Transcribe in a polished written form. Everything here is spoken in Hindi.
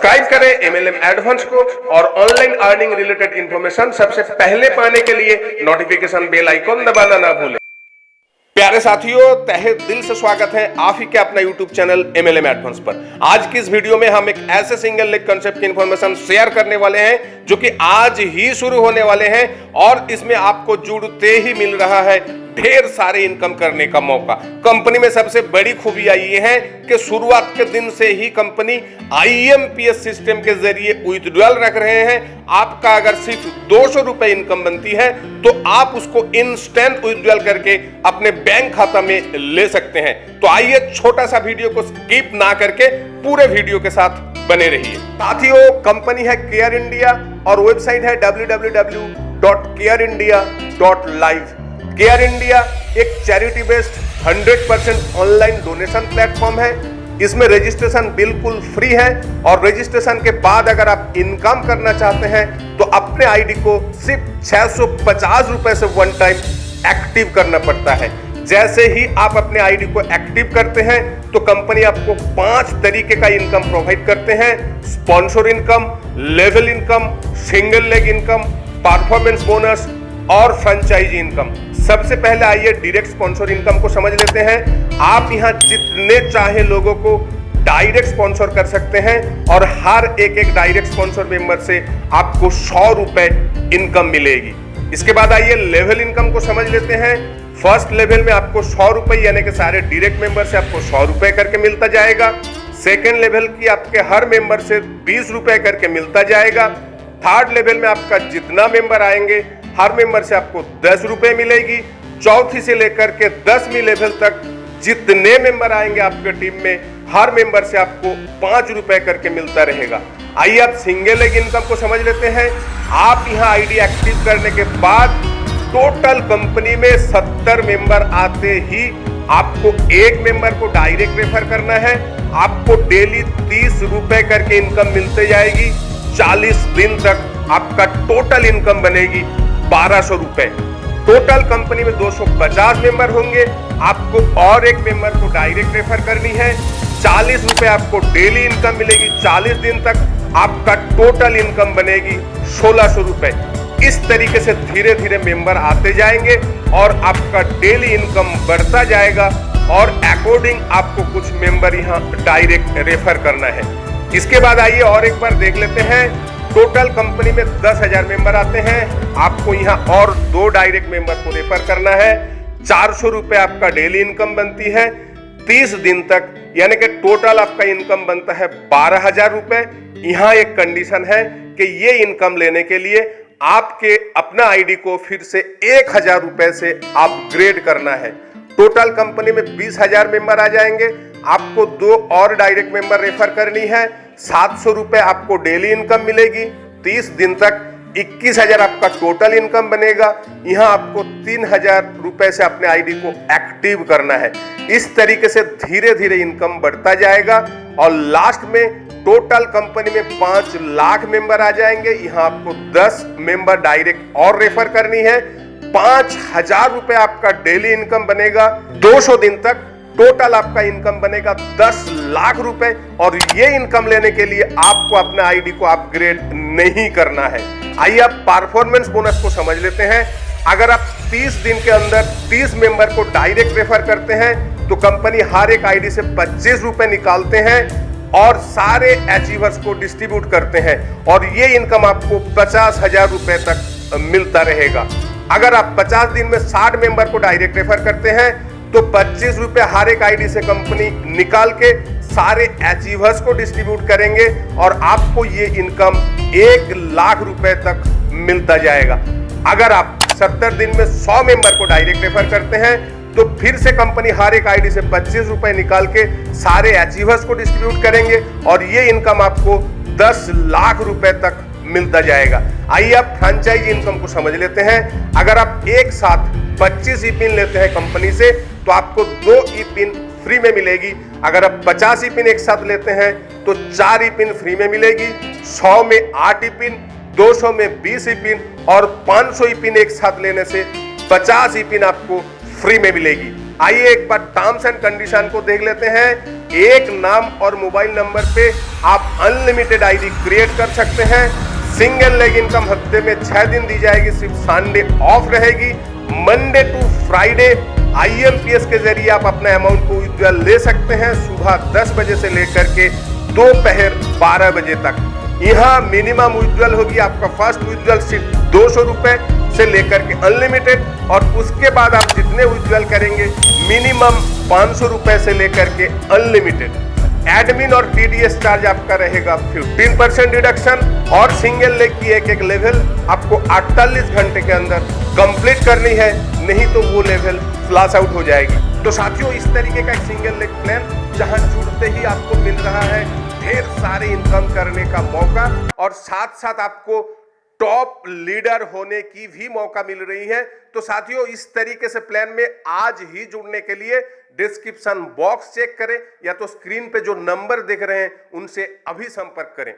सब्सक्राइब करें एमएलएम एडवांस को और ऑनलाइन अर्निंग रिलेटेड इंफॉर्मेशन सबसे पहले पाने के लिए नोटिफिकेशन बेल आइकॉन दबाना ना भूलें। प्यारे साथियों, तहे दिल से स्वागत है आप ही के अपना यूट्यूब चैनल एमएलएम एडवांस पर। आज की इस वीडियो में हम एक ऐसे सिंगल लेग कंसेप्ट की इंफॉर्मेशन शेयर करने वाले हैं जो कि आज ही शुरू होने वाले हैं और इसमें आपको जुड़ते ही मिल रहा है ढेर सारे इनकम करने का मौका। कंपनी में सबसे बड़ी खूबियां ये है कि शुरुआत के दिन से ही कंपनी आईएमपीएस सिस्टम के जरिए विथड्रॉल रख रहे हैं। आपका अगर सिर्फ 200 रुपए इनकम बनती है तो आप उसको इंस्टेंट विथड्रॉल करके अपने बैंक खाता में ले सकते हैं। तो आइए छोटा सा वीडियो को स्किप ना करके पूरे वीडियो के साथ बने रहिए। साथियों, कंपनी है केयर इंडिया और वेबसाइट है www.careindia.live। केयर इंडिया एक charity based 100% online donation platform है। इसमें रजिस्ट्रेशन बिल्कुल फ्री है और रजिस्ट्रेशन के बाद अगर आप इनकम करना चाहते हैं तो अपने आईडी को सिर्फ 650 रुपए से वन टाइम एक्टिव करना पड़ता है। जैसे ही आप अपने आईडी को एक्टिव करते हैं तो कंपनी आपको 5 तरीके का इनकम प्रोवाइड करते हैं: sponsor income, level income, single leg income, performance bonus और फ्रेंचाइजी इनकम। सबसे पहले आइए डायरेक्ट स्पॉन्सर इनकम को समझ लेते हैं। आप यहां जितने चाहे लोगों को डायरेक्ट स्पॉन्सर कर सकते हैं और हर एक डायरेक्ट स्पॉन्सर मेंबर से आपको 100 रुपए इनकम मिलेगी। इसके बाद आइए लेवल इनकम को समझ लेते हैं। फर्स्ट लेवल में आपको 100 रुपए यानी कि सारे डायरेक्ट मेंबर से आपको 100 रुपए करके मिलता जाएगा। सेकेंड लेवल की आपके हर मेंबर से 20 रुपए करके मिलता जाएगा। थर्ड लेवल में आपका जितना मेंबर आएंगे हर मेंबर से आपको 10 रुपए मिलेगी। चौथी से लेकर के 10वीं लेवल तक जितने मेंबर आएंगे आपके टीम में हर मेंबर से आपको 5 रुपए करके मिलता रहेगा। आइए आप सिंगल लेग इनकम को समझ लेते हैं। आप यहां आईडी एक्टिव करने के बाद टोटल कंपनी में 70 मेंबर आते ही आपको एक मेंबर को डायरेक्ट रेफर करना है। आपको डेली 30 रुपए करके इनकम मिलते जाएगी। 40 दिन तक आपका टोटल इनकम बनेगी 1200 रुपए। टोटल कंपनी में 250 मेंबर होंगे। आपको और एक मेंबर को डायरेक्ट रेफर करनी है। 40 रुपए आपको डेली इनकम मिलेगी। 40 दिन तक आपका टोटल इनकम बनेगी 1600 रुपए। इस तरीके से धीरे धीरे मेंबर आते जाएंगे और आपका डेली इनकम बढ़ता जाएगा और अकॉर्डिंग आपको कुछ मेंबर यहाँ डायरेक्ट रेफर करना है। इसके बाद आइए और एक बार देख लेते हैं। टोटल कंपनी में 10,000 मेंबर आते हैं। आपको यहाँ और 2 डायरेक्ट मेंबर को रेफर करना है। 400 रुपए आपका डेली इनकम बनती है 30 दिन तक, यानी कि टोटल आपका इनकम बनता है 12,000 रुपए। यहाँ एक कंडीशन है कि ये इनकम लेने के लिए आपके अपना आईडी को फिर से 1,000 रुपए से अपग्रेड करना है। टोटल कंपनी में 20,000 मेंबर आ जाएंगे। आपको 2 और डायरेक्ट मेंबर रेफर करनी है। 700 रुपए आपको डेली इनकम मिलेगी 30 दिन तक। 21,000 आपका टोटल इनकम बनेगा। यहाँ आपको 3,000 रुपए से अपने आईडी को एक्टिव करना है। इस तरीके से धीरे धीरे इनकम बढ़ता जाएगा और लास्ट में टोटल कंपनी में 5 लाख मेंबर आ जाएंगे। यहाँ आपको 10 मेंबर डायरेक्ट और रेफर करनी है। 5,000 रुपए आपका डेली इनकम बनेगा 200 दिन तक। टोटल आपका इनकम बनेगा 10 लाख रुपए और ये इनकम लेने के लिए आपको अपना आईडी को अपग्रेड नहीं करना है। आइए आप परफॉर्मेंस बोनस को समझ लेते हैं। अगर आप 30 दिन के अंदर 30 मेंबर को डायरेक्ट रेफर करते हैं तो कंपनी हर एक आईडी से 25 रुपए निकालते हैं और सारे अचीवर्स को डिस्ट्रीब्यूट करते हैं और ये इनकम आपको 50,000 रुपए तक मिलता रहेगा। अगर आप 50 दिन में 60 मेंबर को डायरेक्ट रेफर करते हैं तो 25 रुपए हर एक आईडी से कंपनी निकाल के सारे अचीवर्स को डिस्ट्रीब्यूट करेंगे और आपको ये इनकम 1 लाख रुपए तक मिलता जाएगा। अगर आप 70 दिन में 100 मेंबर को डायरेक्ट रेफर करते हैं तो फिर से कंपनी हर एक आईडी से 25 रुपए निकाल के सारे अचीवर्स को डिस्ट्रीब्यूट करेंगे और ये इनकम आपको 10 लाख रुपए तक मिलता जाएगा। आइए आप फ्रेंचाइजी इनकम को समझ लेते हैं। अगर आप एक साथ 25 ई पिन लेते हैं कंपनी से तो आपको 2 ई पिन फ्री में मिलेगी। अगर आप 50 ई पिन एक साथ लेते हैं तो 4 ई पिन फ्री में मिलेगी। 100 में 8 ई पिन, 200 में 20 ई पिन और 500 ई पिन एक साथ लेने से 50 ई पिन आपको फ्री में मिलेगी। आइए एक बार टर्म्स एंड कंडीशन को देख लेते हैं। एक नाम और मोबाइल नंबर पे आप अनलिमिटेड आईडी क्रिएट कर सकते हैं। सिंगल लेग इनकम हफ्ते में 6 दिन दी जाएगी, सिर्फ संडे ऑफ रहेगी। मंडे टू फ्राइडे IMPS के जरिए आप अपना अमाउंट को विड्रॉल ले सकते हैं, सुबह 10 बजे से लेकर के दोपहर 12 बजे तक। यहाँ मिनिमम विड्रॉल होगी आपका फर्स्ट विड्रॉल सिर्फ 200 रुपए से लेकर के अनलिमिटेड, और उसके बाद आप जितने विड्रॉल करेंगे मिनिमम 500 रुपए से लेकर के अनलिमिटेड। एडमिन और TDS चार्ज आपका रहेगा 15% डिडक्शन, और सिंगल लेग की एक लेवल आपको 48 घंटे के अंदर कंप्लीट करनी है, नहीं तो वो लेवल फ्लैश आउट हो जाएगी। तो साथियों, इस तरीके का एक सिंगल लेग प्लान जहां जुड़ते ही आपको मिल रहा है ढेर सारे इनकम करने का मौका, और साथ साथ आपको टॉप लीडर होने की भी मौका मिल रही है। तो साथियों, इस तरीके से प्लान में आज ही जुड़ने के लिए डिस्क्रिप्शन बॉक्स चेक करें, या तो स्क्रीन पे जो नंबर दिख रहे हैं उनसे अभी संपर्क करें।